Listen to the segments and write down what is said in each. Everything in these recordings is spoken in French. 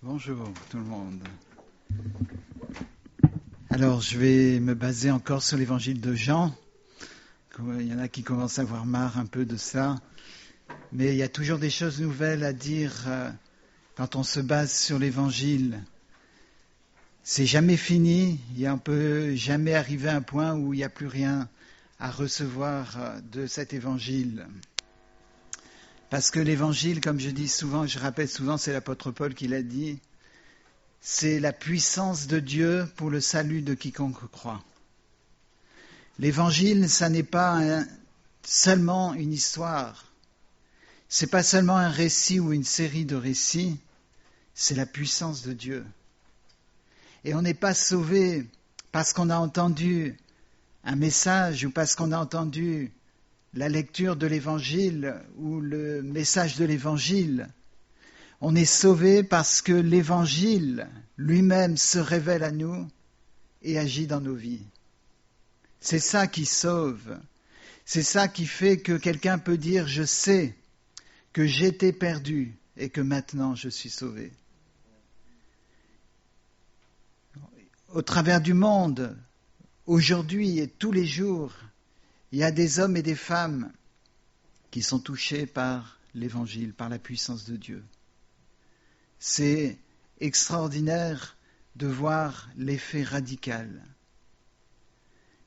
Bonjour tout le monde. Alors je vais me baser encore sur l'évangile de Jean. Il y en a qui commencent à avoir marre un peu de ça. Mais il y a toujours des choses nouvelles à dire quand on se base sur l'évangile. C'est jamais fini. On peut jamais arriver à un point où il n'y a plus rien à recevoir de cet évangile. Parce que l'évangile, comme je dis souvent, je rappelle souvent, c'est l'apôtre Paul qui l'a dit, c'est la puissance de Dieu pour le salut de quiconque croit. L'évangile, ça n'est pas seulement une histoire, c'est pas seulement un récit ou une série de récits, c'est la puissance de Dieu. Et on n'est pas sauvé parce qu'on a entendu un message ou parce qu'on a entendu la lecture de l'évangile ou le message de l'évangile. On est sauvé parce que l'évangile lui-même se révèle à nous et agit dans nos vies. C'est ça qui sauve. C'est ça qui fait que quelqu'un peut dire « Je sais que j'étais perdu et que maintenant je suis sauvé ». Au travers du monde, aujourd'hui et tous les jours, il y a des hommes et des femmes qui sont touchés par l'évangile, par la puissance de Dieu. C'est extraordinaire de voir l'effet radical.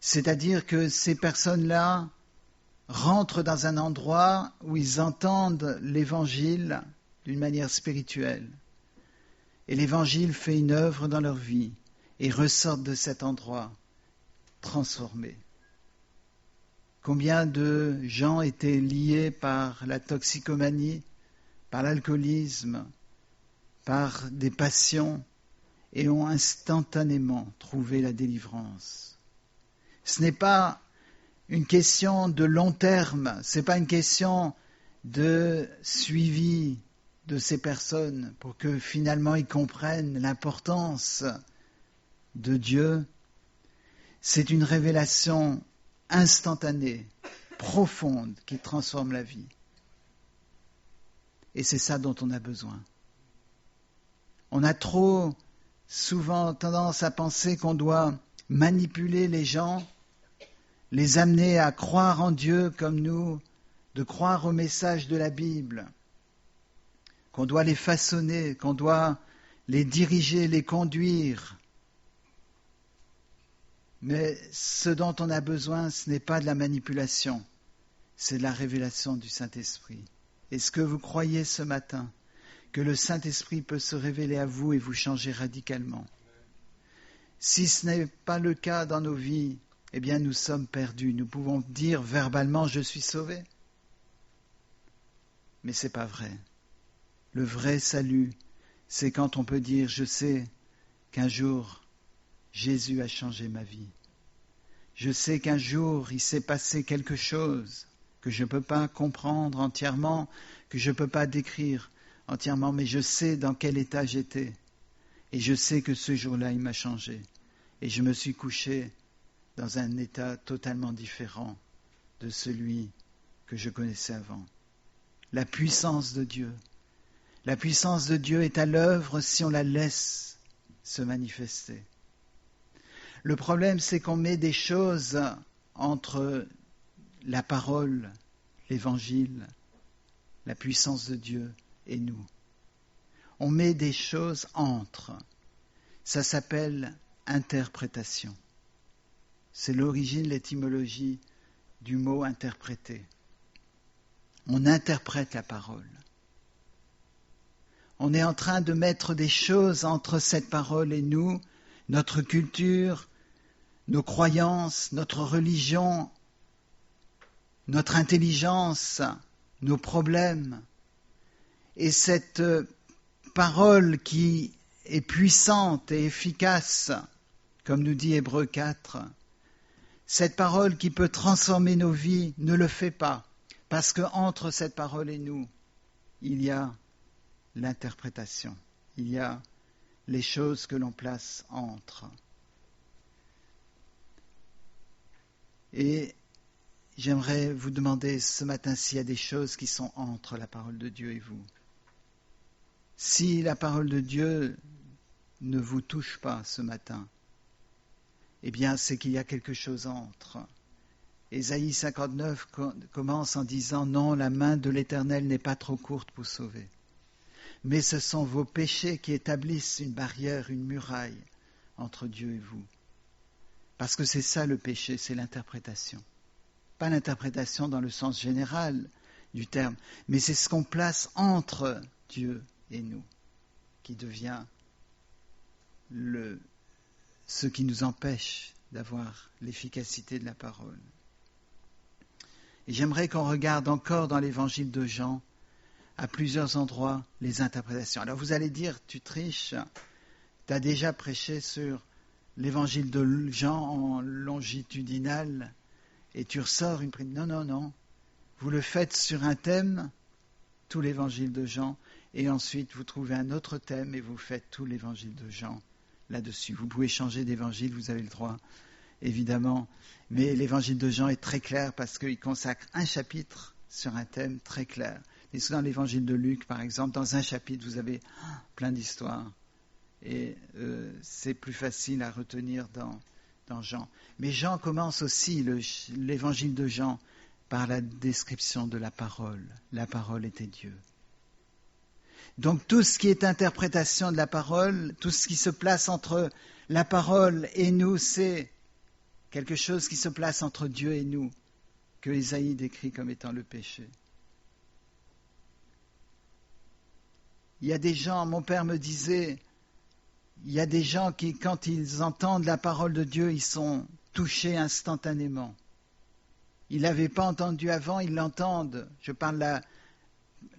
C'est-à-dire que ces personnes-là rentrent dans un endroit où ils entendent l'évangile d'une manière spirituelle. Et l'évangile fait une œuvre dans leur vie et ressortent de cet endroit transformés. Combien de gens étaient liés par la toxicomanie, par l'alcoolisme, par des passions et ont instantanément trouvé la délivrance. Ce n'est pas une question de long terme, ce n'est pas une question de suivi de ces personnes pour que finalement ils comprennent l'importance de Dieu. C'est une révélation instantanée, profonde, qui transforme la vie. Et c'est ça dont on a besoin. On a trop souvent tendance à penser qu'on doit manipuler les gens, les amener à croire en Dieu comme nous, de croire au message de la Bible, qu'on doit les façonner, qu'on doit les diriger, les conduire. Mais ce dont on a besoin, ce n'est pas de la manipulation, c'est de la révélation du Saint-Esprit. Est-ce que vous croyez ce matin que le Saint-Esprit peut se révéler à vous et vous changer radicalement? Si ce n'est pas le cas dans nos vies, eh bien nous sommes perdus. Nous pouvons dire verbalement « je suis sauvé ». Mais ce n'est pas vrai. Le vrai salut, c'est quand on peut dire « je sais qu'un jour, Jésus a changé ma vie. Je sais qu'un jour, il s'est passé quelque chose que je ne peux pas comprendre entièrement, que je ne peux pas décrire entièrement, mais je sais dans quel état j'étais. Et je sais que ce jour-là, il m'a changé. Et je me suis couché dans un état totalement différent de celui que je connaissais avant. La puissance de Dieu. La puissance de Dieu est à l'œuvre si on la laisse se manifester. Le problème, c'est qu'on met des choses entre la parole, l'évangile, la puissance de Dieu et nous. On met des choses entre. Ça s'appelle interprétation. C'est l'origine, l'étymologie du mot interpréter. On interprète la parole. On est en train de mettre des choses entre cette parole et nous, notre culture, nos croyances, notre religion, notre intelligence, nos problèmes. Et cette parole qui est puissante et efficace, comme nous dit Hébreux 4, cette parole qui peut transformer nos vies ne le fait pas, parce qu'entre cette parole et nous, il y a l'interprétation, il y a les choses que l'on place entre. Et j'aimerais vous demander ce matin s'il y a des choses qui sont entre la parole de Dieu et vous. Si la parole de Dieu ne vous touche pas ce matin, eh bien c'est qu'il y a quelque chose entre. Ésaïe 59 commence en disant « Non, la main de l'Éternel n'est pas trop courte pour sauver. Mais ce sont vos péchés qui établissent une barrière, une muraille entre Dieu et vous. » Parce que c'est ça le péché, c'est l'interprétation. Pas l'interprétation dans le sens général du terme, mais c'est ce qu'on place entre Dieu et nous, qui devient ce qui nous empêche d'avoir l'efficacité de la parole. Et j'aimerais qu'on regarde encore dans l'évangile de Jean, à plusieurs endroits, les interprétations. Alors vous allez dire, tu triches, tu as déjà prêché sur l'évangile de Jean en longitudinal, et tu ressors une prime. Non, non, non. Vous le faites sur un thème, tout l'évangile de Jean, et ensuite vous trouvez un autre thème et vous faites tout l'évangile de Jean là-dessus. Vous pouvez changer d'évangile, vous avez le droit, évidemment, mais l'évangile de Jean est très clair parce qu'il consacre un chapitre sur un thème très clair. Et dans l'évangile de Luc, par exemple, dans un chapitre, vous avez plein d'histoires. Et c'est plus facile à retenir dans Jean. Mais Jean commence aussi, l'évangile de Jean, par la description de la parole. La parole était Dieu. Donc tout ce qui est interprétation de la parole, tout ce qui se place entre la parole et nous, c'est quelque chose qui se place entre Dieu et nous, que Ésaïe décrit comme étant le péché. Il y a des gens, mon père me disait, il y a des gens qui, quand ils entendent la parole de Dieu, ils sont touchés instantanément. Ils ne l'avaient pas entendu avant, ils l'entendent. Je parle de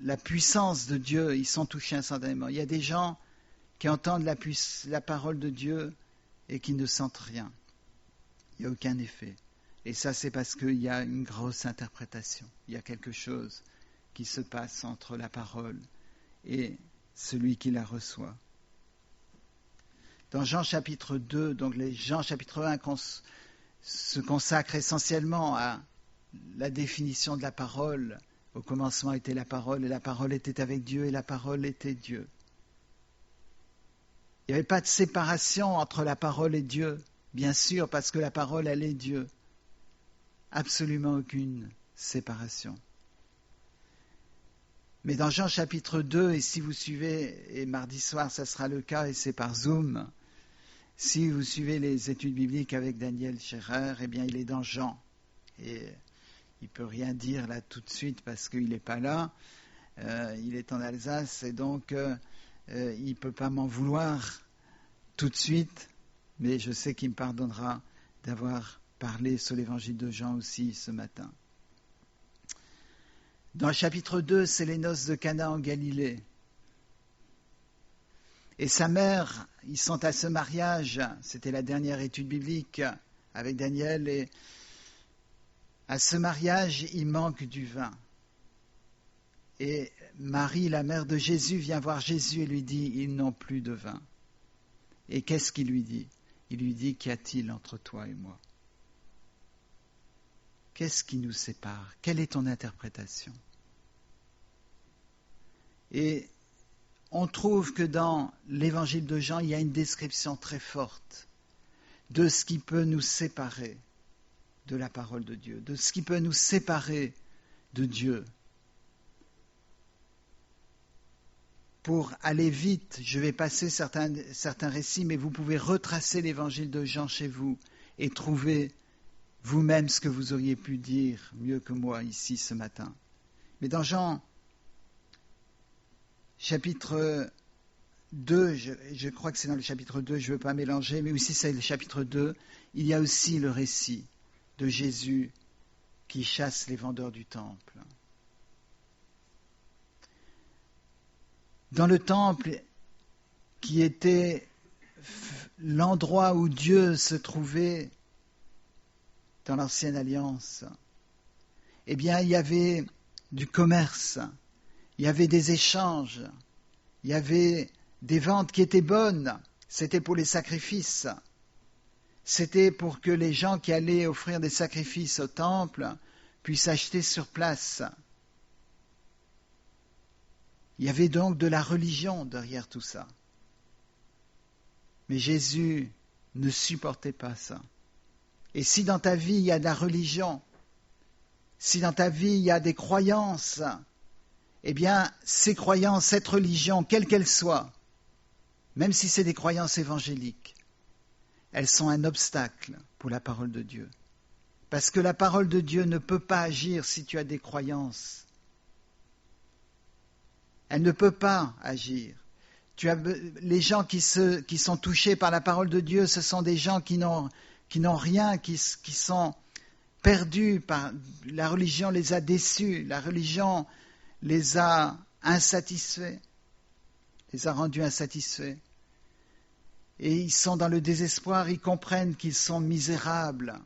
la puissance de Dieu, ils sont touchés instantanément. Il y a des gens qui entendent la parole de Dieu et qui ne sentent rien. Il n'y a aucun effet. Et ça, c'est parce qu'il y a une grosse interprétation. Il y a quelque chose qui se passe entre la parole et celui qui la reçoit. Dans Jean chapitre 2, donc Jean chapitre 1 se consacre essentiellement à la définition de la parole. Au commencement était la parole, et la parole était avec Dieu, et la parole était Dieu. Il n'y avait pas de séparation entre la parole et Dieu, bien sûr, parce que la parole, elle est Dieu. Absolument aucune séparation. Mais dans Jean chapitre 2, et si vous suivez, et mardi soir ça sera le cas, et c'est par Zoom, si vous suivez les études bibliques avec Daniel Scherer, eh bien il est dans Jean. Et il ne peut rien dire là tout de suite parce qu'il n'est pas là. Il est en Alsace et donc il ne peut pas m'en vouloir tout de suite, mais je sais qu'il me pardonnera d'avoir parlé sur l'évangile de Jean aussi ce matin. Dans le chapitre 2, c'est les noces de Cana en Galilée. Et sa mère, ils sont à ce mariage, c'était la dernière étude biblique avec Daniel, et à ce mariage, il manque du vin. Et Marie, la mère de Jésus, vient voir Jésus et lui dit, ils n'ont plus de vin. Et qu'est-ce qu'il lui dit? Il lui dit, qu'y a-t-il entre toi et moi? Qu'est-ce qui nous sépare? Quelle est ton interprétation? Et on trouve que dans l'évangile de Jean, il y a une description très forte de ce qui peut nous séparer de la parole de Dieu, de ce qui peut nous séparer de Dieu. Pour aller vite, je vais passer certains récits, mais vous pouvez retracer l'évangile de Jean chez vous et trouver vous-même ce que vous auriez pu dire mieux que moi ici ce matin. Mais dans Jean chapitre 2, je crois que c'est dans le chapitre 2, je ne veux pas mélanger, mais aussi c'est le chapitre 2, il y a aussi le récit de Jésus qui chasse les vendeurs du temple. Dans le temple, qui était l'endroit où Dieu se trouvait dans l'Ancienne Alliance, eh bien, il y avait du commerce, il y avait des échanges, il y avait des ventes qui étaient bonnes, c'était pour les sacrifices. C'était pour que les gens qui allaient offrir des sacrifices au temple puissent acheter sur place. Il y avait donc de la religion derrière tout ça. Mais Jésus ne supportait pas ça. Et si dans ta vie il y a de la religion, si dans ta vie il y a des croyances, eh bien ces croyances, cette religion, quelle qu'elle soit, même si c'est des croyances évangéliques, elles sont un obstacle pour la parole de Dieu. Parce que la parole de Dieu ne peut pas agir si tu as des croyances. Elle ne peut pas agir. Les gens qui sont touchés par la parole de Dieu, ce sont des gens qui n'ont rien, qui sont perdus par la religion, les a déçus, la religion les a insatisfaits, les a rendus insatisfaits. Et ils sont dans le désespoir, ils comprennent qu'ils sont misérables,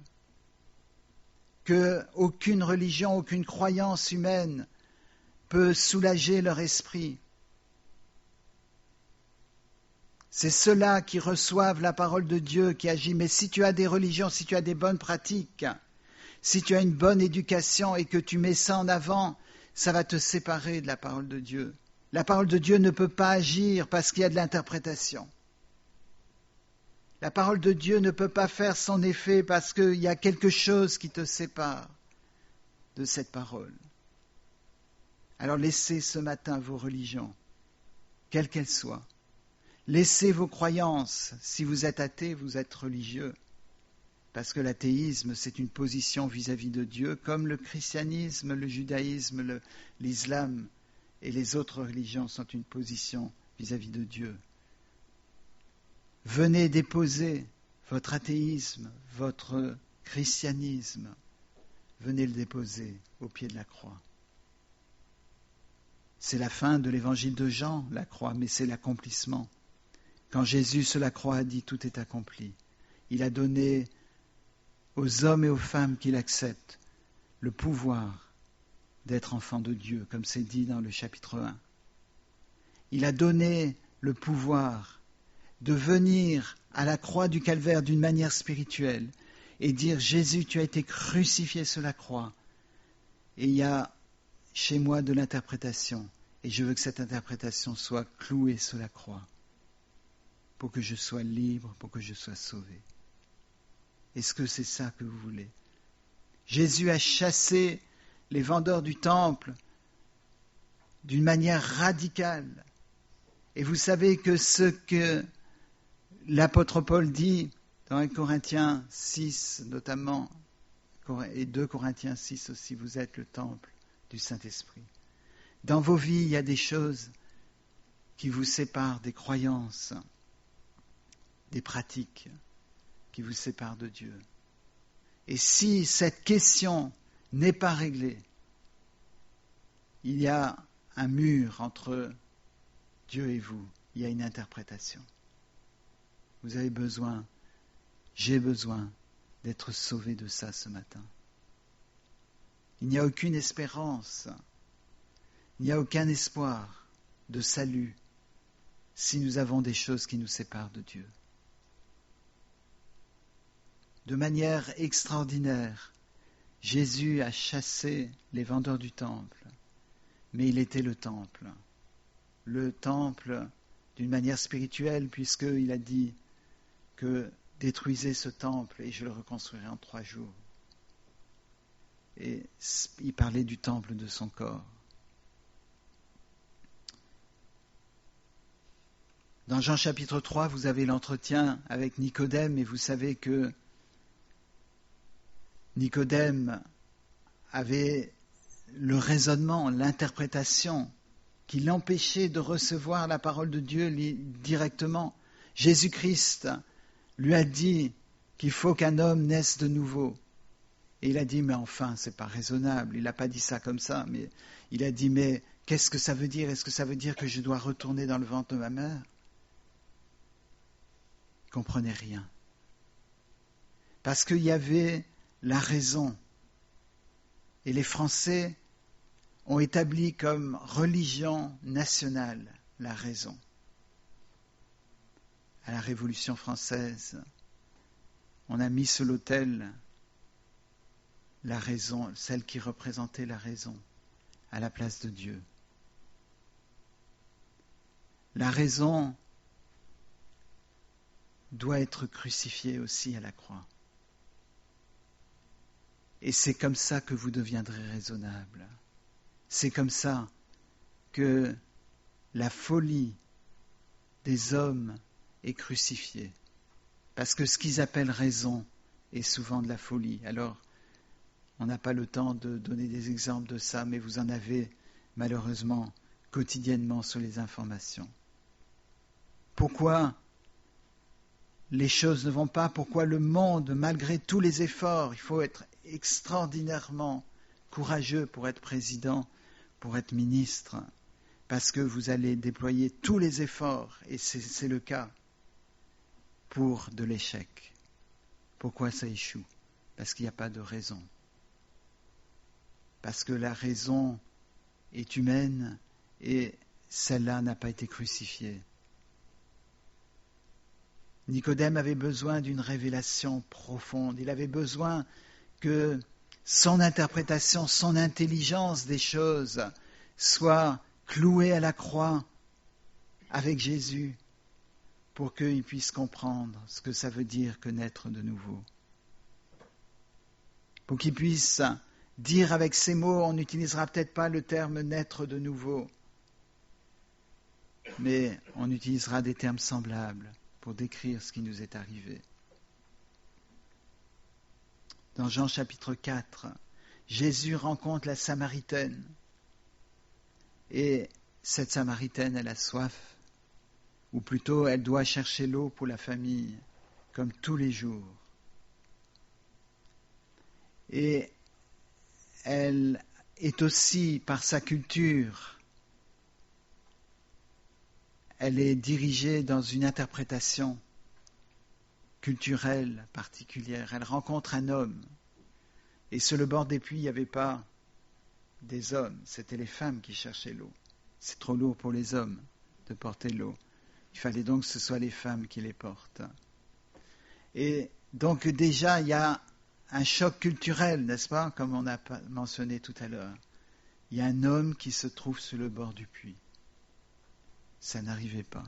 qu'aucune religion, aucune croyance humaine peut soulager leur esprit. C'est ceux-là qui reçoivent la parole de Dieu qui agit. Mais si tu as des religions, si tu as des bonnes pratiques, si tu as une bonne éducation et que tu mets ça en avant, ça va te séparer de la parole de Dieu. La parole de Dieu ne peut pas agir parce qu'il y a de l'interprétation. La parole de Dieu ne peut pas faire son effet parce qu'il y a quelque chose qui te sépare de cette parole. Alors laissez ce matin vos religions, quelles qu'elles soient. Laissez vos croyances. Si vous êtes athée, vous êtes religieux. Parce que l'athéisme, c'est une position vis-à-vis de Dieu, comme le christianisme, le judaïsme, l'islam et les autres religions sont une position vis-à-vis de Dieu. Venez déposer votre athéisme, votre christianisme. Venez le déposer au pied de la croix. C'est la fin de l'évangile de Jean, la croix, mais c'est l'accomplissement. Quand Jésus sur la croix a dit « tout est accompli », il a donné aux hommes et aux femmes qui l'acceptent le pouvoir d'être enfants de Dieu, comme c'est dit dans le chapitre 1. Il a donné le pouvoir de venir à la croix du calvaire d'une manière spirituelle et dire « Jésus, tu as été crucifié sur la croix et il y a chez moi de l'interprétation et je veux que cette interprétation soit clouée sur la croix pour que je sois libre, pour que je sois sauvé. » Est-ce que c'est ça que vous voulez? Jésus a chassé les vendeurs du temple d'une manière radicale. Et vous savez que ce que l'apôtre Paul dit dans 1 Corinthiens 6 notamment, et 2 Corinthiens 6 aussi, vous êtes le temple du Saint-Esprit. Dans vos vies, il y a des choses qui vous séparent des croyances, des pratiques qui vous séparent de Dieu. Et si cette question n'est pas réglée, il y a un mur entre Dieu et vous, il y a une interprétation. Vous avez besoin, j'ai besoin d'être sauvé de ça ce matin. Il n'y a aucune espérance, il n'y a aucun espoir de salut si nous avons des choses qui nous séparent de Dieu. De manière extraordinaire, Jésus a chassé les vendeurs du temple, mais il était le temple d'une manière spirituelle, puisqu'il a dit que détruisez ce temple et je le reconstruirai en 3 jours. Et il parlait du temple de son corps. Dans Jean chapitre 3, vous avez l'entretien avec Nicodème et vous savez que Nicodème avait le raisonnement, l'interprétation qui l'empêchait de recevoir la parole de Dieu directement. Jésus-Christ lui a dit qu'il faut qu'un homme naisse de nouveau. Et il a dit, mais enfin, c'est pas raisonnable. Il n'a pas dit ça comme ça, mais il a dit, mais qu'est-ce que ça veut dire? Est-ce que ça veut dire que je dois retourner dans le ventre de ma mère? Il ne comprenait rien. Parce qu'il y avait la raison. Et les Français ont établi comme religion nationale la raison. À la Révolution française, on a mis sur l'autel la raison, celle qui représentait la raison, à la place de Dieu. La raison doit être crucifiée aussi à la croix. Et c'est comme ça que vous deviendrez raisonnable. C'est comme ça que la folie des hommes est crucifiée. Parce que ce qu'ils appellent raison est souvent de la folie. Alors, on n'a pas le temps de donner des exemples de ça, mais vous en avez malheureusement quotidiennement sur les informations. Pourquoi les choses ne vont pas? Pourquoi le monde, malgré tous les efforts, il faut être extraordinairement courageux pour être président, pour être ministre, parce que vous allez déployer tous les efforts, et c'est le cas, pour de l'échec. Pourquoi ça échoue? Parce qu'il n'y a pas de raison. Parce que la raison est humaine et celle-là n'a pas été crucifiée. Nicodème avait besoin d'une révélation profonde. Il avait besoin que son interprétation, son intelligence des choses soit clouée à la croix avec Jésus pour qu'il puisse comprendre ce que ça veut dire que naître de nouveau. Pour qu'il puisse dire avec ces mots, on n'utilisera peut-être pas le terme naître de nouveau, mais on utilisera des termes semblables pour décrire ce qui nous est arrivé. Dans Jean chapitre 4, Jésus rencontre la Samaritaine. Et cette Samaritaine, elle a soif, ou plutôt elle doit chercher l'eau pour la famille, comme tous les jours. Et elle est aussi, par sa culture, elle est dirigée dans une interprétation culturelle particulière. Elle rencontre un homme. Et sur le bord des puits, il n'y avait pas des hommes, c'était les femmes qui cherchaient l'eau. C'est trop lourd pour les hommes de porter l'eau. Il fallait donc que ce soit les femmes qui les portent. Et donc déjà, il y a un choc culturel, n'est-ce pas, comme on a mentionné tout à l'heure. Il y a un homme qui se trouve sur le bord du puits. Ça n'arrivait pas.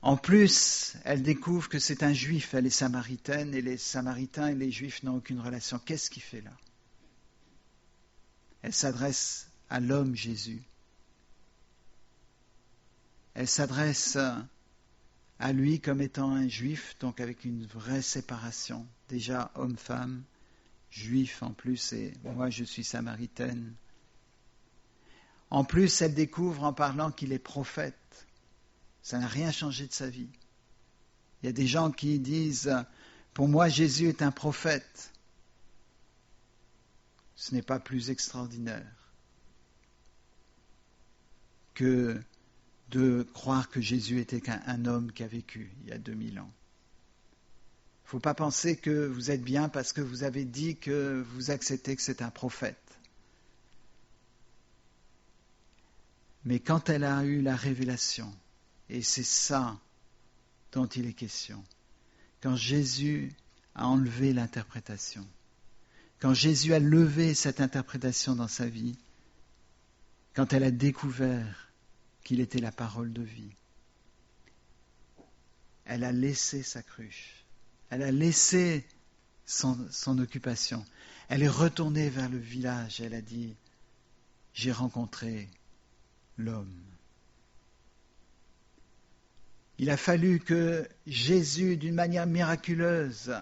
En plus, elle découvre que c'est un juif, elle est samaritaine, et les samaritains et les juifs n'ont aucune relation. Qu'est-ce qu'il fait là? Elle s'adresse à l'homme Jésus. Elle s'adresse à lui comme étant un juif, donc avec une vraie séparation. Déjà homme-femme, juif en plus, et moi je suis samaritaine. En plus, elle découvre en parlant qu'il est prophète. Ça n'a rien changé de sa vie. Il y a des gens qui disent « Pour moi, Jésus est un prophète ». Ce n'est pas plus extraordinaire que de croire que Jésus était un homme qui a vécu il y a 2000 ans. Il ne faut pas penser que vous êtes bien parce que vous avez dit que vous acceptez que c'est un prophète. Mais quand elle a eu la révélation, et c'est ça dont il est question, quand Jésus a enlevé l'interprétation, quand Jésus a levé cette interprétation dans sa vie, quand elle a découvert qu'il était la parole de vie, elle a laissé sa cruche, elle a laissé son occupation, elle est retournée vers le village, elle a dit « J'ai rencontré l'homme ». Il a fallu que Jésus, d'une manière miraculeuse,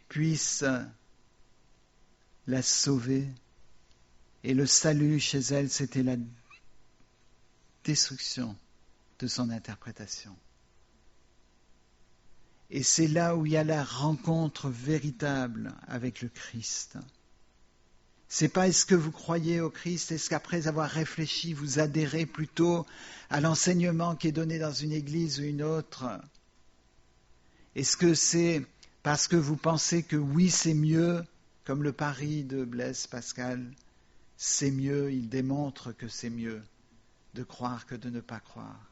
puisse la sauver. Et le salut chez elle, c'était la destruction de son interprétation. Et c'est là où il y a la rencontre véritable avec le Christ. C'est pas est-ce que vous croyez au Christ, est-ce qu'après avoir réfléchi, vous adhérez plutôt à l'enseignement qui est donné dans une église ou une autre? Est-ce que c'est parce que vous pensez que oui, c'est mieux, comme le pari de Blaise Pascal, c'est mieux, il démontre que c'est mieux de croire que de ne pas croire.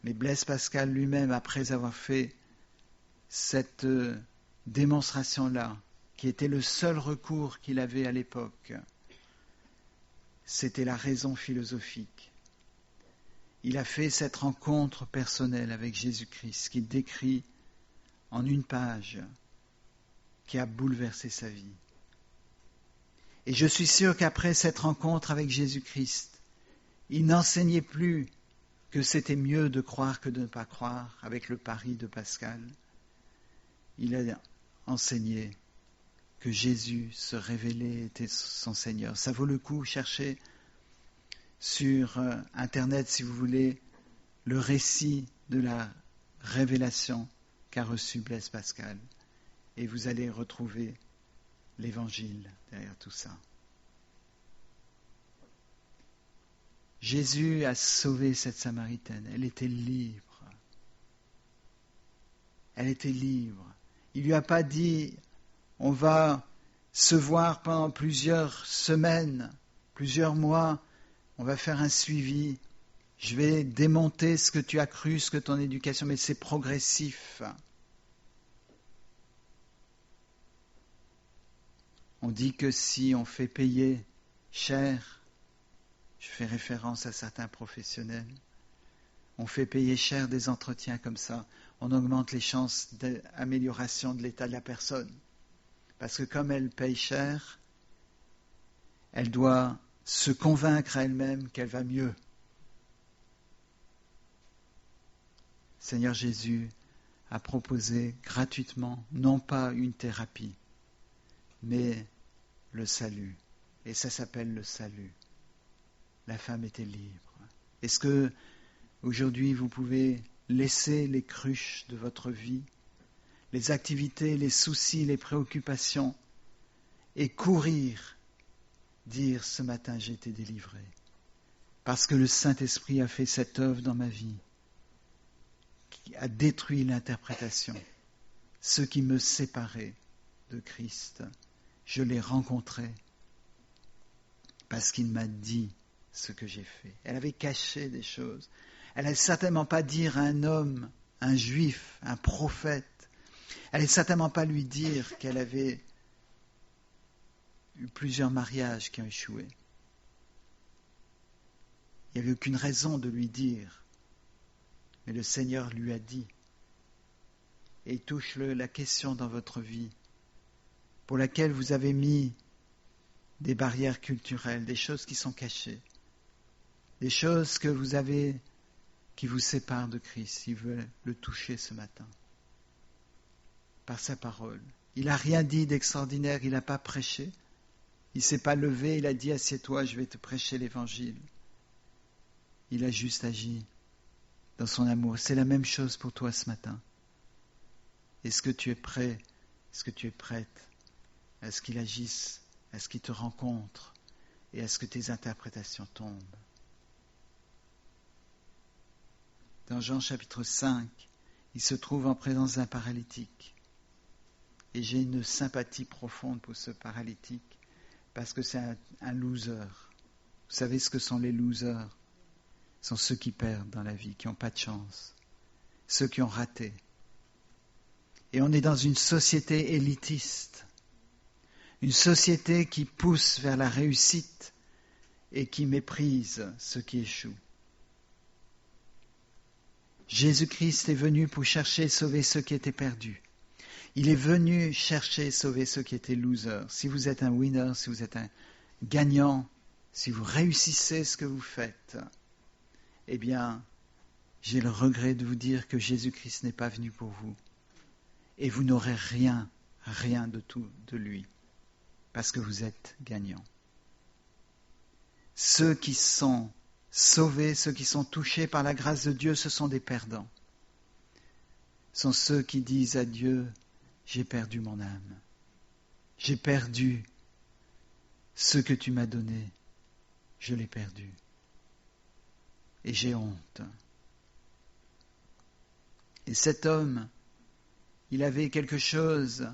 Mais Blaise Pascal lui-même, après avoir fait cette démonstration-là, qui était le seul recours qu'il avait à l'époque, c'était la raison philosophique. il a fait cette rencontre personnelle avec Jésus-Christ qu'il décrit en une page qui a bouleversé sa vie. Et je suis sûr qu'après cette rencontre avec Jésus-Christ, il n'enseignait plus que c'était mieux de croire que de ne pas croire avec le pari de Pascal. Il a enseigné que Jésus se révélait, était son Seigneur. Ça vaut le coup, cherchez sur Internet, si vous voulez, le récit de la révélation qu'a reçu Blaise Pascal. Et vous allez retrouver l'Évangile derrière tout ça. Jésus a sauvé cette Samaritaine. Elle était libre. Elle était libre. Il ne lui a pas dit, on va se voir pendant plusieurs semaines, plusieurs mois, on va faire un suivi, je vais démonter ce que tu as cru, ce que ton éducation, mais c'est progressif. On dit que si on fait payer cher, je fais référence à certains professionnels, on fait payer cher des entretiens comme ça, on augmente les chances d'amélioration de l'état de la personne. Parce que comme elle paye cher, elle doit se convaincre à elle-même qu'elle va mieux. Seigneur Jésus a proposé gratuitement, non pas une thérapie, mais le salut. Et ça s'appelle le salut. La femme était libre. Est-ce que aujourd'hui vous pouvez laisser les cruches de votre vie, les activités, les soucis, les préoccupations, et courir, dire ce matin j'ai été délivré, parce que le Saint-Esprit a fait cette œuvre dans ma vie, qui a détruit l'interprétation. Ce qui me séparait de Christ, je l'ai rencontré, parce qu'il m'a dit ce que j'ai fait. Elle avait caché des choses. Elle n'allait certainement pas dire à un homme, un juif, un prophète, elle n'allait certainement pas lui dire qu'elle avait eu plusieurs mariages qui ont échoué. Il n'y avait aucune raison de lui dire, mais le Seigneur lui a dit. Et touche-le, la question dans votre vie, pour laquelle vous avez mis des barrières culturelles, des choses qui sont cachées, des choses que vous avez qui vous séparent de Christ. Il veut le toucher ce matin par sa parole. Il n'a rien dit d'extraordinaire, il n'a pas prêché. Il ne s'est pas levé, il a dit assieds-toi, je vais te prêcher l'évangile. Il a juste agi dans son amour. C'est la même chose pour toi ce matin. Est-ce que tu es prêt? Est-ce que tu es prête à ce qu'il agisse, à ce qu'il te rencontre et à ce que tes interprétations tombent? Dans Jean chapitre 5, il se trouve en présence d'un paralytique. Et j'ai une sympathie profonde pour ce paralytique parce que c'est un loser. Vous savez ce que sont les losers? Ce sont ceux qui perdent dans la vie, qui n'ont pas de chance, ceux qui ont raté. Et on est dans une société élitiste, une société qui pousse vers la réussite et qui méprise ceux qui échouent. Jésus-Christ est venu pour chercher et sauver ceux qui étaient perdus. Il est venu chercher et sauver ceux qui étaient losers. Si vous êtes un winner, si vous êtes un gagnant, si vous réussissez ce que vous faites, eh bien, j'ai le regret de vous dire que Jésus-Christ n'est pas venu pour vous. Et vous n'aurez rien de tout de lui, parce que vous êtes gagnant. Ceux qui sont sauvés, ceux qui sont touchés par la grâce de Dieu, ce sont des perdants. Ce sont ceux qui disent à Dieu, j'ai perdu mon âme, j'ai perdu ce que tu m'as donné, je l'ai perdu. Et j'ai honte. Et cet homme, il avait quelque chose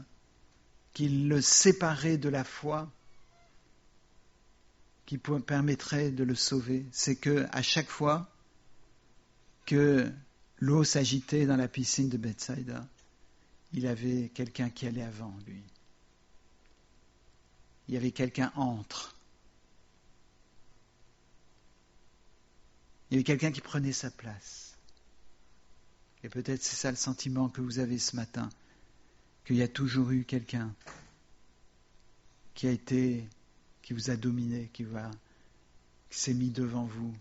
qui le séparait de la foi, qui permettrait de le sauver. C'est que à chaque fois que l'eau s'agitait dans la piscine de Bethsaïda, il y avait quelqu'un qui allait avant lui. Il y avait quelqu'un entre. Il y avait quelqu'un qui prenait sa place. Et peut-être c'est ça le sentiment que vous avez ce matin, qu'il y a toujours eu quelqu'un qui vous a dominé, qui s'est mis devant vous,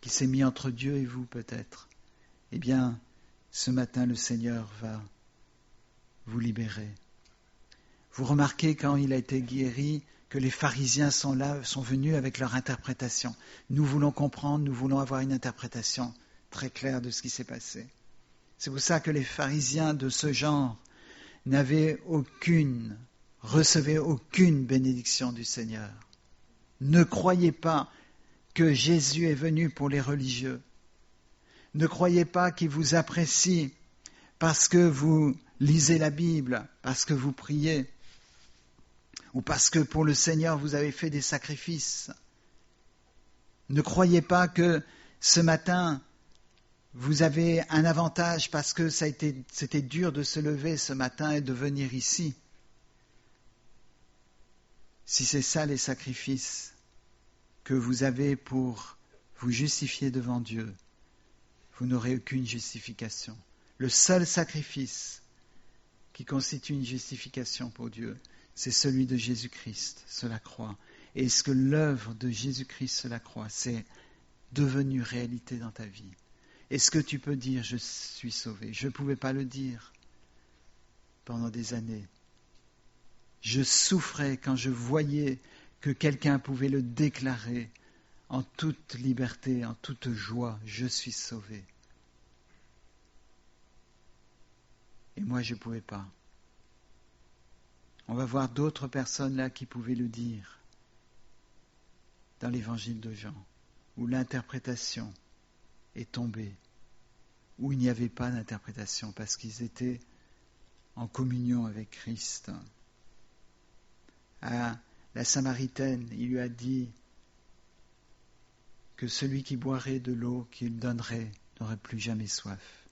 qui s'est mis entre Dieu et vous peut-être. Eh bien, ce matin, le Seigneur va vous libérer. Vous remarquez quand il a été guéri que les pharisiens sont venus avec leur interprétation. Nous voulons comprendre, nous voulons avoir une interprétation très claire de ce qui s'est passé. C'est pour ça que les pharisiens de ce genre recevaient aucune bénédiction du Seigneur. Ne croyez pas que Jésus est venu pour les religieux. Ne croyez pas qu'il vous apprécie parce que vous lisez la Bible, parce que vous priez, ou parce que pour le Seigneur vous avez fait des sacrifices. Ne croyez pas que ce matin vous avez un avantage parce que c'était dur de se lever ce matin et de venir ici. Si c'est ça les sacrifices que vous avez pour vous justifier devant Dieu, vous n'aurez aucune justification. Le seul sacrifice qui constitue une justification pour Dieu, c'est celui de Jésus-Christ sur la croix. Et est-ce que l'œuvre de Jésus-Christ sur la croix, c'est devenu réalité dans ta vie? Est-ce que tu peux dire « je suis sauvé » ? Je ne pouvais pas le dire pendant des années. Je souffrais quand je voyais que quelqu'un pouvait le déclarer en toute liberté, en toute joie, « je suis sauvé ». Et moi, je ne pouvais pas. On va voir d'autres personnes là qui pouvaient le dire dans l'évangile de Jean, où l'interprétation est tombée, où il n'y avait pas d'interprétation parce qu'ils étaient en communion avec Christ. À la Samaritaine, il lui a dit que celui qui boirait de l'eau qu'il donnerait n'aurait plus jamais soif.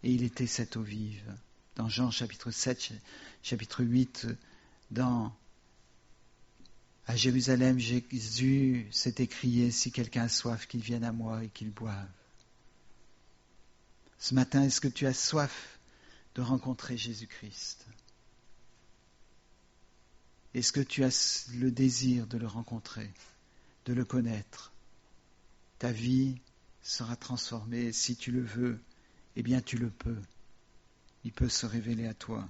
Et il était cette eau vive. Dans Jean chapitre 7, chapitre 8, à Jérusalem, Jésus s'est écrié « Si quelqu'un a soif, qu'il vienne à moi et qu'il boive ». Ce matin, est-ce que tu as soif de rencontrer Jésus-Christ ? Est-ce que tu as le désir de le rencontrer, de le connaître ? Ta vie sera transformée. Si tu le veux, eh bien tu le peux. Il peut se révéler à toi.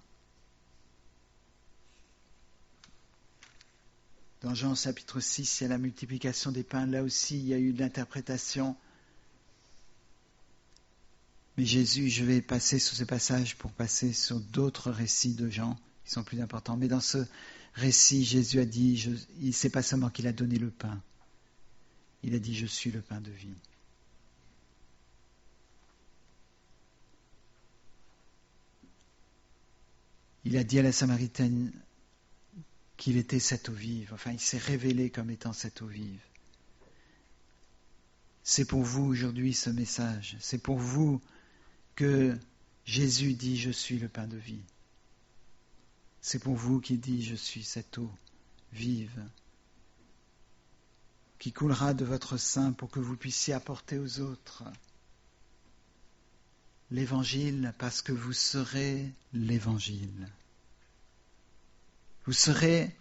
Dans Jean chapitre 6, il y a la multiplication des pains. Là aussi, il y a eu de l'interprétation. Mais Jésus, je vais passer sur ce passage pour passer sur d'autres récits de Jean qui sont plus importants. Mais dans ce récit, Jésus a dit, c'est pas seulement qu'il a donné le pain. Il a dit, je suis le pain de vie. Il a dit à la Samaritaine qu'il était cette eau vive. Enfin, il s'est révélé comme étant cette eau vive. C'est pour vous aujourd'hui ce message. C'est pour vous que Jésus dit « Je suis le pain de vie ». C'est pour vous qu'il dit « Je suis cette eau vive » qui coulera de votre sein pour que vous puissiez apporter aux autres l'Évangile parce que vous serez l'Évangile. Vous serez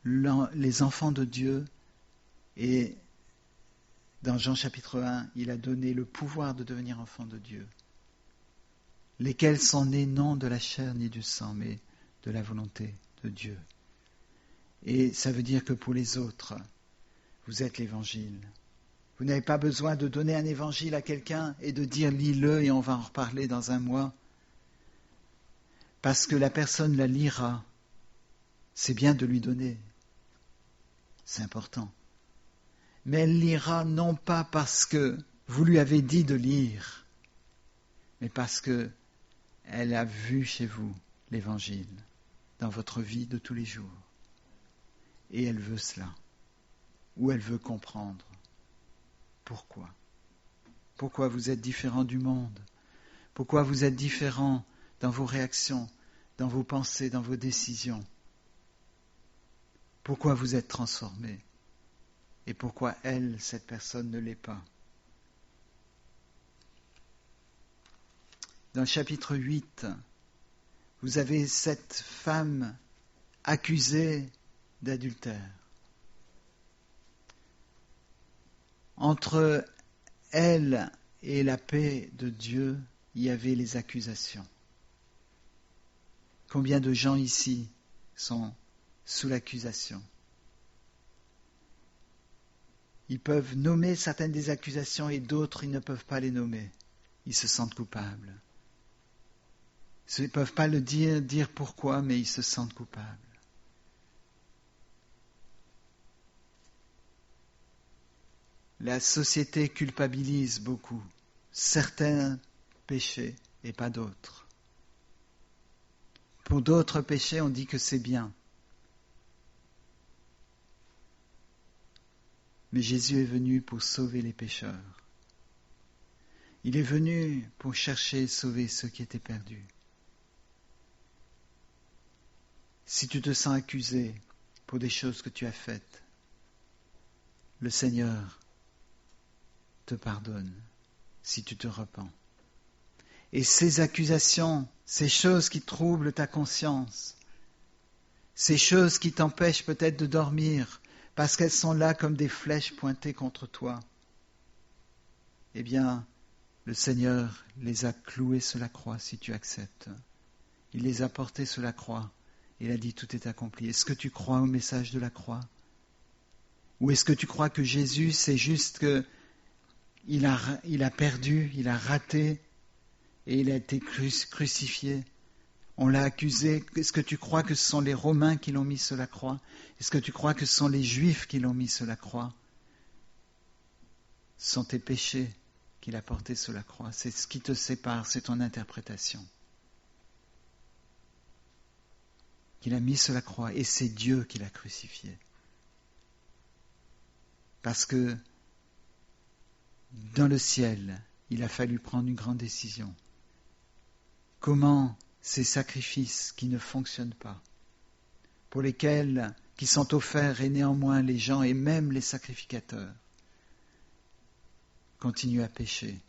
les enfants de Dieu et dans Jean chapitre 1, il a donné le pouvoir de devenir enfants de Dieu, lesquels sont nés non de la chair ni du sang, mais de la volonté de Dieu. Et ça veut dire que pour les autres, vous êtes l'Évangile. Vous n'avez pas besoin de donner un évangile à quelqu'un et de dire « lis-le » et on va en reparler dans un mois. Parce que la personne la lira. C'est bien de lui donner. C'est important. Mais elle lira non pas parce que vous lui avez dit de lire, mais parce que elle a vu chez vous l'Évangile dans votre vie de tous les jours. Et elle veut cela. Ou elle veut comprendre. Pourquoi ? Pourquoi vous êtes différent du monde ? Pourquoi vous êtes différent dans vos réactions, dans vos pensées, dans vos décisions ? Pourquoi vous êtes transformé ? et pourquoi elle, cette personne, ne l'est pas. Dans le chapitre 8, vous avez cette femme accusée d'adultère. Entre elle et la paix de Dieu, il y avait les accusations. Combien de gens ici sont sous l'accusation? Ils peuvent nommer certaines des accusations et d'autres, ils ne peuvent pas les nommer. Ils se sentent coupables. Ils ne peuvent pas le dire pourquoi, mais ils se sentent coupables. La société culpabilise beaucoup certains péchés et pas d'autres. Pour d'autres péchés, on dit que c'est bien. Mais Jésus est venu pour sauver les pécheurs. Il est venu pour chercher et sauver ceux qui étaient perdus. Si tu te sens accusé pour des choses que tu as faites, le Seigneur te pardonne si tu te repens. Et ces accusations, ces choses qui troublent ta conscience, ces choses qui t'empêchent peut-être de dormir parce qu'elles sont là comme des flèches pointées contre toi, eh bien, le Seigneur les a clouées sur la croix si tu acceptes. Il les a portées sur la croix. Il a dit tout est accompli. Est-ce que tu crois au message de la croix? Ou est-ce que tu crois que Jésus, c'est juste qu'il a perdu, il a raté et il a été crucifié? On l'a accusé. Est-ce que tu crois que ce sont les Romains qui l'ont mis sur la croix? Est-ce que tu crois que ce sont les Juifs qui l'ont mis sur la croix? Ce sont tes péchés qu'il a portés sur la croix. C'est ce qui te sépare, c'est ton interprétation. Qu'il a mis sur la croix, et c'est Dieu qui l'a crucifié. Parce que dans le ciel, il a fallu prendre une grande décision. Comment ces sacrifices qui ne fonctionnent pas, pour lesquels, qui sont offerts, et néanmoins les gens, et même les sacrificateurs, continuent à pécher.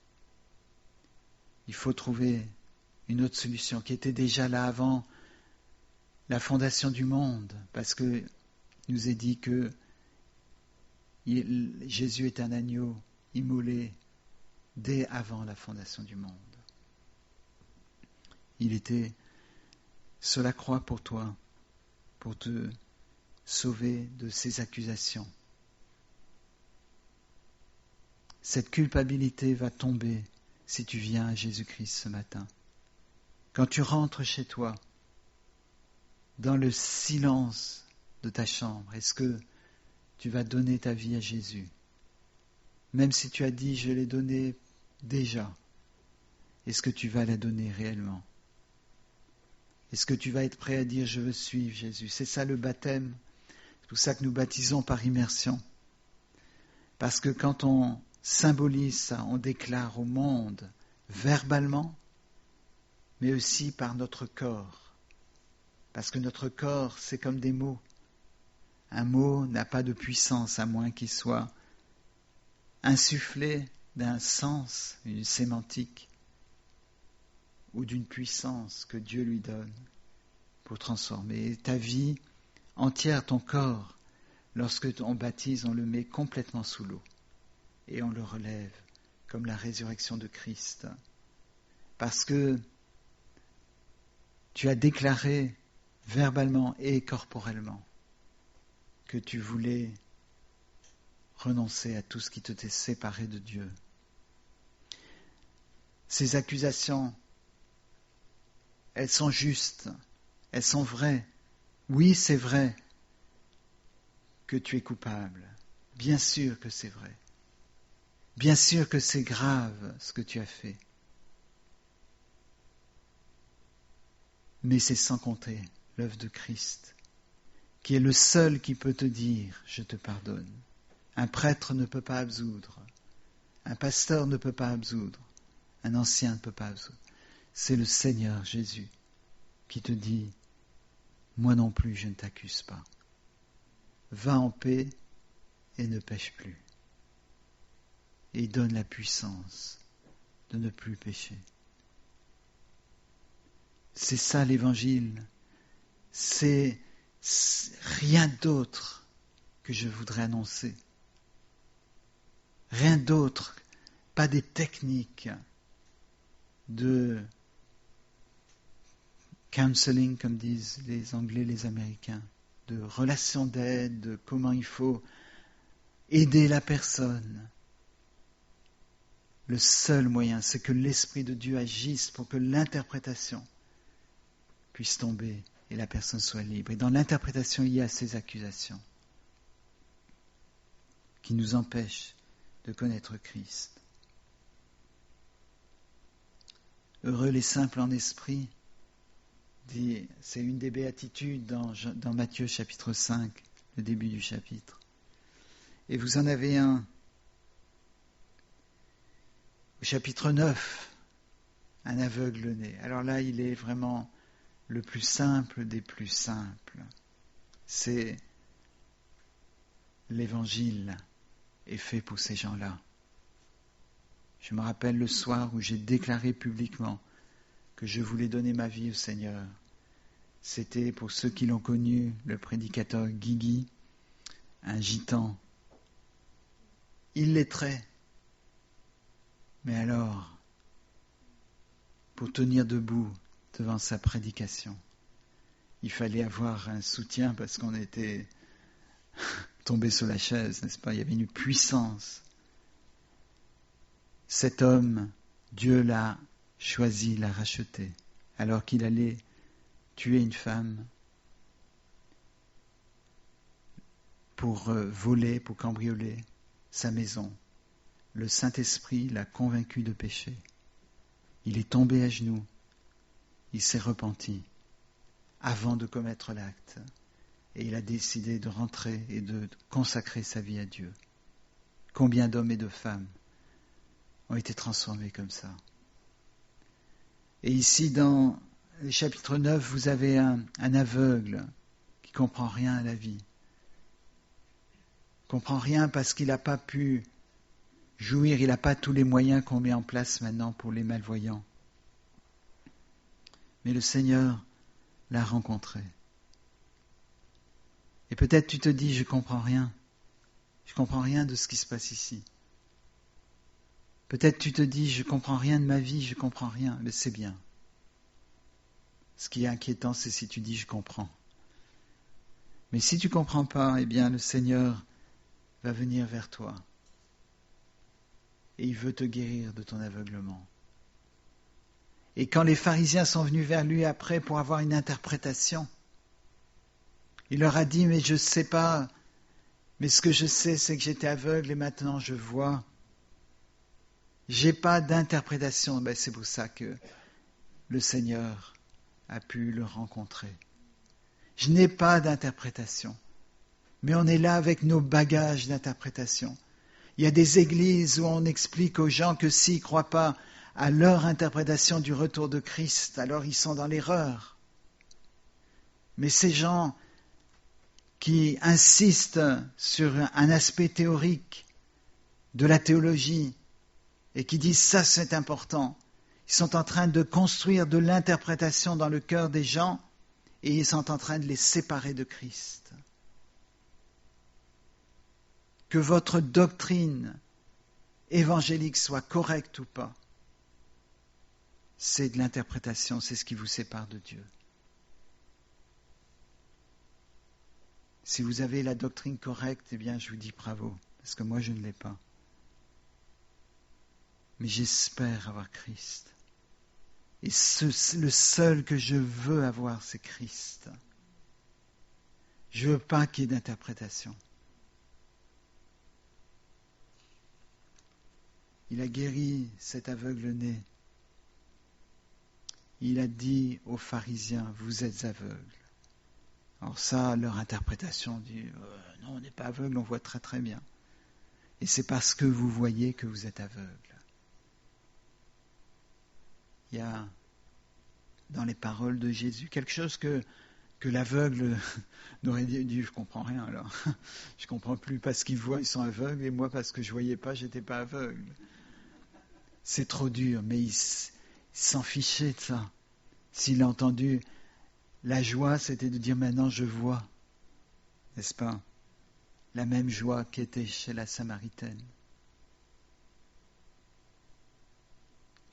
Il faut trouver une autre solution qui était déjà là avant la fondation du monde, parce que il nous est dit que Jésus est un agneau immolé dès avant la fondation du monde. Il était sur la croix pour toi, pour te sauver de ces accusations. Cette culpabilité va tomber si tu viens à Jésus-Christ ce matin. Quand tu rentres chez toi, dans le silence de ta chambre, est-ce que tu vas donner ta vie à Jésus? Même si tu as dit, je l'ai donnée déjà, est-ce que tu vas la donner réellement? Est-ce que tu vas être prêt à dire, je veux suivre Jésus? C'est ça le baptême. C'est pour ça que nous baptisons par immersion. Parce que quand on symbolise ça, on déclare au monde, verbalement, mais aussi par notre corps. Parce que notre corps, c'est comme des mots. Un mot n'a pas de puissance à moins qu'il soit insufflé d'un sens, une sémantique, ou d'une puissance que Dieu lui donne pour transformer. Et ta vie entière, ton corps, lorsque on baptise, on le met complètement sous l'eau et on le relève comme la résurrection de Christ. Parce que tu as déclaré verbalement et corporellement que tu voulais renoncer à tout ce qui te séparé de Dieu. Ces accusations, elles sont justes, elles sont vraies. Oui, c'est vrai que tu es coupable. Bien sûr que c'est vrai. Bien sûr que c'est grave ce que tu as fait. Mais c'est sans compter l'œuvre de Christ, qui est le seul qui peut te dire « je te pardonne ». Un prêtre ne peut pas absoudre, un pasteur ne peut pas absoudre, un ancien ne peut pas absoudre. C'est le Seigneur Jésus qui te dit « moi non plus je ne t'accuse pas ». Va en paix et ne pêche plus. Et il donne la puissance de ne plus pécher. C'est ça l'évangile. C'est rien d'autre que je voudrais annoncer. Rien d'autre, pas des techniques de counseling, comme disent les Anglais, les Américains, de relations d'aide, de comment il faut aider la personne. Le seul moyen, c'est que l'Esprit de Dieu agisse pour que l'interprétation puisse tomber et la personne soit libre. Et dans l'interprétation, il y a ces accusations qui nous empêchent de connaître Christ. Heureux les simples en esprit, c'est une des béatitudes dans Matthieu chapitre 5, le début du chapitre. Et vous en avez un au chapitre 9, un aveugle-né. Alors là, il est vraiment le plus simple des plus simples. C'est l'évangile est fait pour ces gens-là. Je me rappelle le soir où j'ai déclaré publiquement que je voulais donner ma vie au Seigneur. C'était, pour ceux qui l'ont connu, le prédicateur Guigui, un gitan illettré. Mais alors, pour tenir debout devant sa prédication, il fallait avoir un soutien parce qu'on était tombé sur la chaise, n'est-ce pas? Il y avait une puissance. Cet homme, Dieu l'a choisi, l'a racheté, alors qu'il allait tuer une femme pour voler, pour cambrioler sa maison. Le Saint-Esprit l'a convaincu de péché. Il est tombé à genoux. Il s'est repenti avant de commettre l'acte. Et il a décidé de rentrer et de consacrer sa vie à Dieu. Combien d'hommes et de femmes ont été transformés comme ça? Et ici, dans le chapitre 9, vous avez un aveugle qui ne comprend rien à la vie. Il ne comprend rien parce qu'il n'a pas pu jouir, il n'a pas tous les moyens qu'on met en place maintenant pour les malvoyants. Mais le Seigneur l'a rencontré. Et peut-être tu te dis, je ne comprends rien de ce qui se passe ici. Peut-être tu te dis, je ne comprends rien de ma vie, je ne comprends rien, mais c'est bien. Ce qui est inquiétant, c'est si tu dis, je comprends. Mais si tu ne comprends pas, eh bien le Seigneur va venir vers toi. Et il veut te guérir de ton aveuglement. Et quand les pharisiens sont venus vers lui après pour avoir une interprétation, il leur a dit, mais je ne sais pas, mais ce que je sais, c'est que j'étais aveugle et maintenant je vois. J'ai pas d'interprétation. Ben, c'est pour ça que le Seigneur a pu le rencontrer. Je n'ai pas d'interprétation, mais on est là avec nos bagages d'interprétation. Il y a des églises où on explique aux gens que s'ils ne croient pas à leur interprétation du retour de Christ, alors ils sont dans l'erreur. Mais ces gens qui insistent sur un aspect théorique de la théologie et qui disent ça c'est important, ils sont en train de construire de l'interprétation dans le cœur des gens et ils sont en train de les séparer de Christ. Que votre doctrine évangélique soit correcte ou pas, c'est de l'interprétation, c'est ce qui vous sépare de Dieu. Si vous avez la doctrine correcte, eh bien je vous dis bravo, parce que moi je ne l'ai pas. Mais j'espère avoir Christ. Et le seul que je veux avoir, c'est Christ. Je ne veux pas qu'il y ait d'interprétation. Il a guéri cet aveugle-né. Il a dit aux pharisiens, vous êtes aveugles. Alors ça, leur interprétation dit, non, on n'est pas aveugle, on voit très très bien. Et c'est parce que vous voyez que vous êtes aveugle. Il y a dans les paroles de Jésus quelque chose que que l'aveugle n'aurait dit, je comprends rien alors. Je comprends plus parce qu'ils voient, ils sont aveugles, et moi parce que je voyais pas, j'étais pas aveugle. C'est trop dur, mais il s'en fichait de ça. S'il a entendu, la joie, c'était de dire maintenant je vois, n'est-ce pas? La même joie qui était chez la Samaritaine.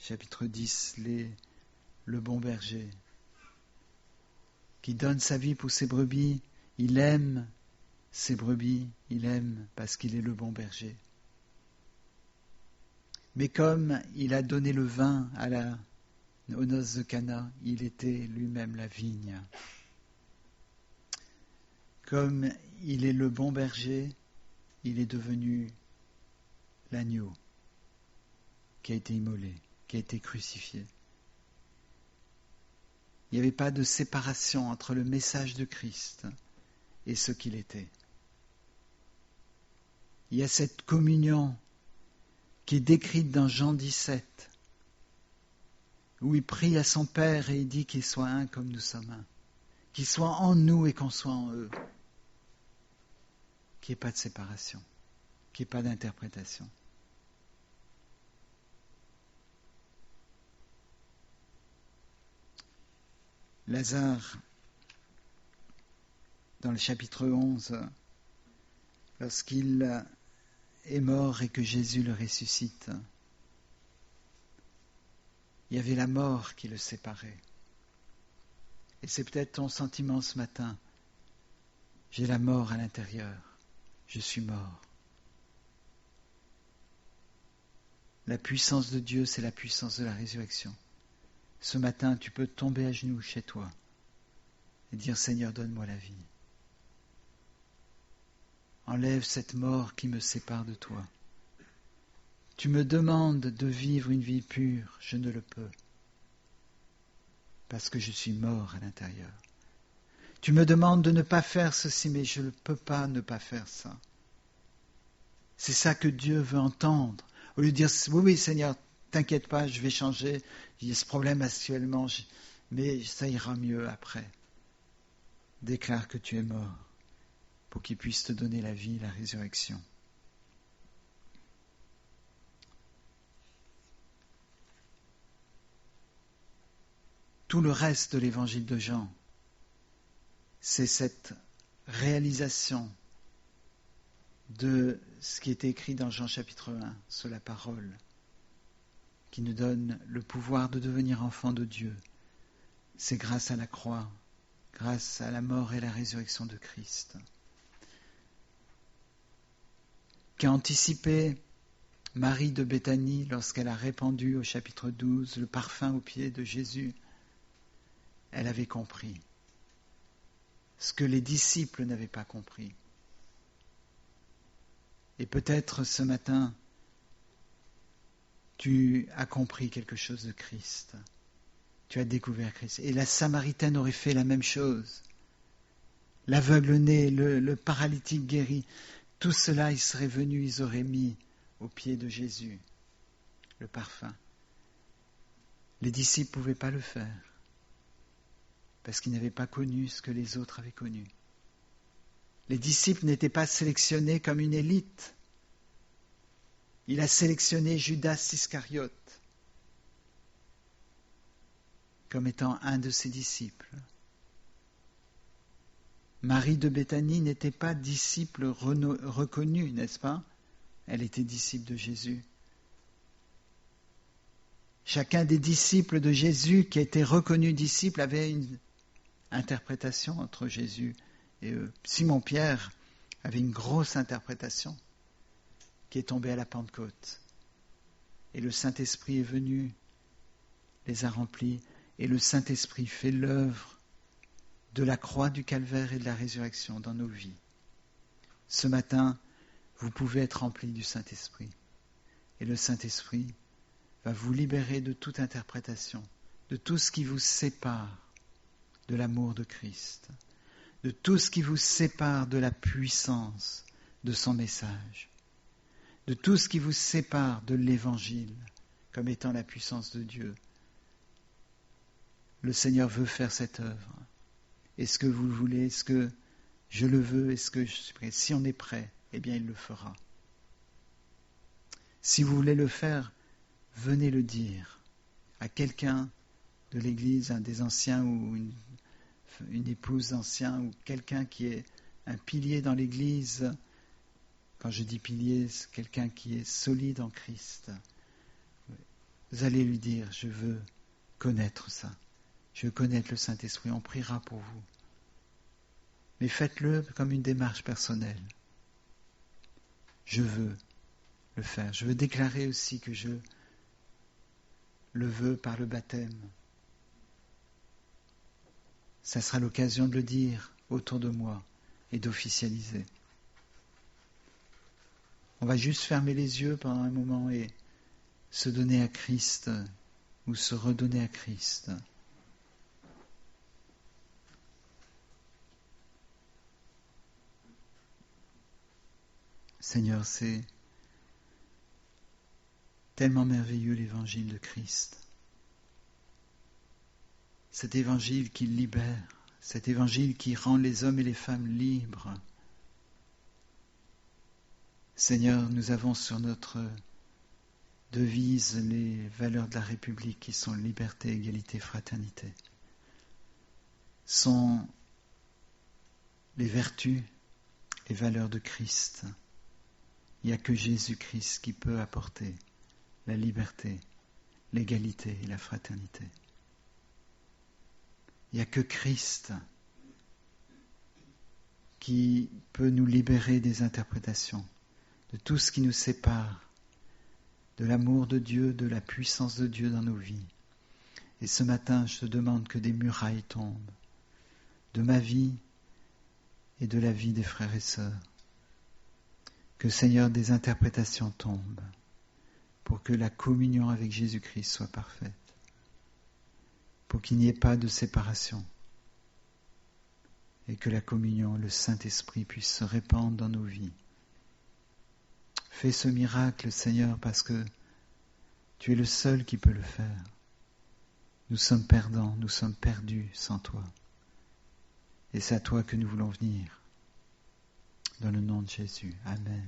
Chapitre 10, le bon berger, qui donne sa vie pour ses brebis, il aime ses brebis, il aime parce qu'il est le bon berger. Mais comme il a donné le vin aux noces de Cana, il était lui-même la vigne. Comme il est le bon berger, il est devenu l'agneau qui a été immolé, qui a été crucifié. Il n'y avait pas de séparation entre le message de Christ et ce qu'il était. Il y a cette communion qui est décrite dans Jean 17, où il prie à son Père et il dit qu'il soit un comme nous sommes un, qu'il soit en nous et qu'on soit en eux, qu'il n'y ait pas de séparation, qu'il n'y ait pas d'interprétation. Lazare, dans le chapitre 11, lorsqu'il est mort et que Jésus le ressuscite, il y avait la mort qui le séparait. Et c'est peut-être ton sentiment ce matin. J'ai la mort à l'intérieur. Je suis mort. La puissance de Dieu, c'est la puissance de la résurrection. Ce matin, tu peux tomber à genoux chez toi et dire, Seigneur, donne-moi la vie. Enlève cette mort qui me sépare de toi. Tu me demandes de vivre une vie pure, je ne le peux, parce que je suis mort à l'intérieur. Tu me demandes de ne pas faire ceci, mais je ne peux pas ne pas faire ça. C'est ça que Dieu veut entendre. Au lieu de dire, oui, oui, Seigneur, t'inquiète pas, je vais changer, il y a ce problème actuellement, mais ça ira mieux après. Déclare que tu es mort pour qu'il puisse te donner la vie, la résurrection. Tout le reste de l'évangile de Jean, c'est cette réalisation de ce qui est écrit dans Jean chapitre 1 sur la parole, qui nous donne le pouvoir de devenir enfants de Dieu. C'est grâce à la croix, grâce à la mort et la résurrection de Christ, qu'a anticipé Marie de Béthanie lorsqu'elle a répandu au chapitre 12 le parfum aux pieds de Jésus. Elle avait compris ce que les disciples n'avaient pas compris. Et peut-être ce matin, tu as compris quelque chose de Christ. Tu as découvert Christ. Et la Samaritaine aurait fait la même chose. L'aveugle né, le paralytique guéri, tout cela, ils seraient venus, ils auraient mis aux pieds de Jésus le parfum. Les disciples ne pouvaient pas le faire parce qu'ils n'avaient pas connu ce que les autres avaient connu. Les disciples n'étaient pas sélectionnés comme une élite. Il a sélectionné Judas Iscariote comme étant un de ses disciples. Marie de Béthanie n'était pas disciple reconnue, n'est-ce pas? Elle était disciple de Jésus. Chacun des disciples de Jésus qui était reconnu disciple avait une interprétation entre Jésus et eux. Simon-Pierre avait une grosse interprétation qui est tombée à la Pentecôte. Et le Saint-Esprit est venu, les a remplis, et le Saint-Esprit fait l'œuvre de la croix du calvaire et de la résurrection dans nos vies. Ce matin, vous pouvez être remplis du Saint-Esprit. Et le Saint-Esprit va vous libérer de toute interprétation, de tout ce qui vous sépare de l'amour de Christ, de tout ce qui vous sépare de la puissance de son message, de tout ce qui vous sépare de l'Évangile comme étant la puissance de Dieu. Le Seigneur veut faire cette œuvre. Est-ce que vous le voulez? Est-ce que je le veux? Est-ce que je suis prêt? Si on est prêt, eh bien il le fera. Si vous voulez le faire, venez le dire à quelqu'un de l'Église, un des anciens ou une épouse d'ancien ou quelqu'un qui est un pilier dans l'Église. Quand je dis pilier, c'est quelqu'un qui est solide en Christ. Vous allez lui dire, je veux connaître ça. Je veux connaître le Saint-Esprit. On priera pour vous. Mais faites-le comme une démarche personnelle. Je veux le faire. Je veux déclarer aussi que je le veux par le baptême. Ça sera l'occasion de le dire autour de moi et d'officialiser. On va juste fermer les yeux pendant un moment et se donner à Christ ou se redonner à Christ. Seigneur, c'est tellement merveilleux l'évangile de Christ. Cet évangile qui libère, cet évangile qui rend les hommes et les femmes libres. Seigneur, nous avons sur notre devise les valeurs de la République qui sont liberté, égalité, fraternité. Sont les vertus, les valeurs de Christ. Il n'y a que Jésus-Christ qui peut apporter la liberté, l'égalité et la fraternité. Il n'y a que Christ qui peut nous libérer des interprétations, de tout ce qui nous sépare, de l'amour de Dieu, de la puissance de Dieu dans nos vies. Et ce matin, je te demande que des murailles tombent, de ma vie et de la vie des frères et sœurs. Que, Seigneur, des interprétations tombent pour que la communion avec Jésus-Christ soit parfaite, pour qu'il n'y ait pas de séparation et que la communion, le Saint-Esprit puisse se répandre dans nos vies. Fais ce miracle, Seigneur, parce que tu es le seul qui peut le faire. Nous sommes perdants, nous sommes perdus sans toi. Et c'est à toi que nous voulons venir. Dans le nom de Jésus. Amen.